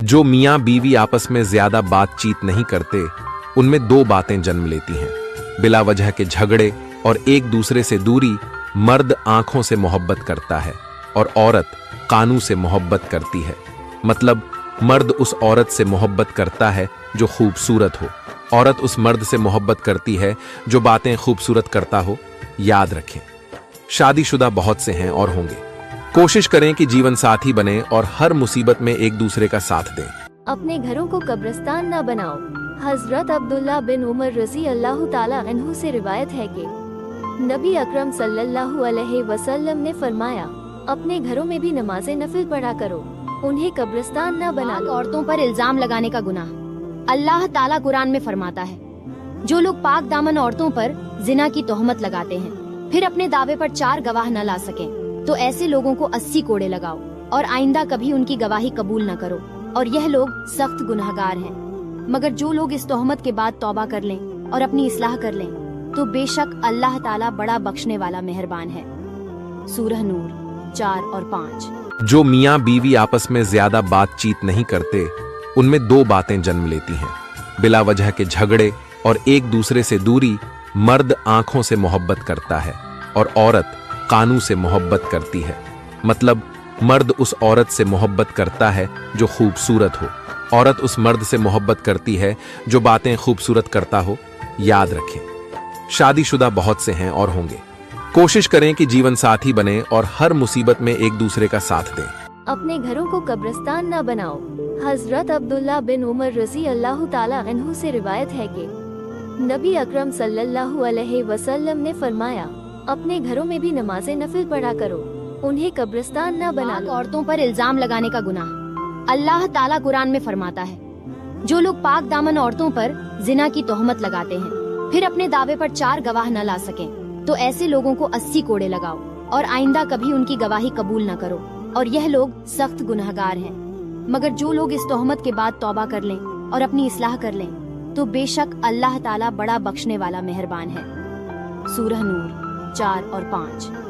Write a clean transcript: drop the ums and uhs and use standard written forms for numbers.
जो मियाँ बीवी आपस में ज्यादा बातचीत नहीं करते, उनमें दो बातें जन्म लेती हैं, बिला वजह के झगड़े और एक दूसरे से दूरी। मर्द आंखों से मोहब्बत करता है और औरत कानों से मोहब्बत करती है। मतलब मर्द उस औरत से मोहब्बत करता है जो खूबसूरत हो, औरत उस मर्द से मोहब्बत करती है जो बातें खूबसूरत करता हो। याद रखें, शादीशुदा बहुत से हैं और होंगे। कोशिश करें कि जीवन साथी बने और हर मुसीबत में एक दूसरे का साथ दें। अपने घरों को कब्रिस्तान न बनाओ। हजरत अब्दुल्ला बिन उमर रजी अल्लाह ताला अन्हु से रिवायत है कि नबी अकरम सल्लल्लाहु अलैहि वसल्लम ने फरमाया, अपने घरों में भी नमाज़े नफिल पढ़ा करो, उन्हें कब्रिस्तान न बना लो। औरतों पर इल्जाम लगाने का गुनाह। अल्लाह ताला कुरान में फरमाता है, जो लोग पाक दामन औरतों पर जिना की तोहमत लगाते हैं, फिर अपने दावे पर 4 गवाह न ला सकें, तो ऐसे लोगों को 80 कोड़े लगाओ और आइंदा कभी उनकी गवाही कबूल न करो, और यह लोग सख्त गुनहगार हैं। मगर जो लोग इस तोहमत के बाद तौबा कर लें और अपनी इस्लाह कर लें, तो बेशक अल्लाह ताला बड़ा बख्शने वाला मेहरबान है। सूरह नूर 4 और 5। जो मियाँ बीवी आपस में ज्यादा बातचीत नहीं करते, उनमें दो बातें जन्म लेती हैं, बिला वजह के झगड़े और एक दूसरे से दूरी। मर्द आंखों से मोहब्बत करता है और औरत कानों से मोहब्बत करती है। मतलब मर्द उस औरत से मोहब्बत करता है जो खूबसूरत हो, औरत उस मर्द से मोहब्बत करती है जो बातें खूबसूरत करता हो। याद रखें, शादीशुदा बहुत से हैं और होंगे। कोशिश करें कि जीवन साथी बने और हर मुसीबत में एक दूसरे का साथ दें। अपने घरों को कब्रिस्तान न बनाओ। हजरत अब्दुल्ला बिन उमर रजी अल्लाह ताला अन्हु से रिवायत है कि नबी अकरम सल्लल्लाहु अलैहि वसल्लम ने फरमाया, अपने घरों में भी नमाज़े नफिल पढ़ा करो, उन्हें कब्रिस्तान न बना लो। औरतों पर इल्जाम लगाने का गुनाह। अल्लाह ताला कुरान में फरमाता है, जो लोग पाक दामन औरतों पर जिना की तोहमत लगाते हैं, फिर अपने दावे पर 4 गवाह न ला सकें, तो ऐसे लोगों को 80 कोड़े लगाओ और आइंदा कभी उनकी गवाही कबूल न करो, और यह लोग सख्त गुनहगार हैं। मगर जो लोग इस तोहमत के बाद तौबा कर लें और अपनी इस्लाह कर लें, तो बेशक अल्लाह ताला बड़ा बख्शने वाला मेहरबान है। सूरह नूर 4 और 5।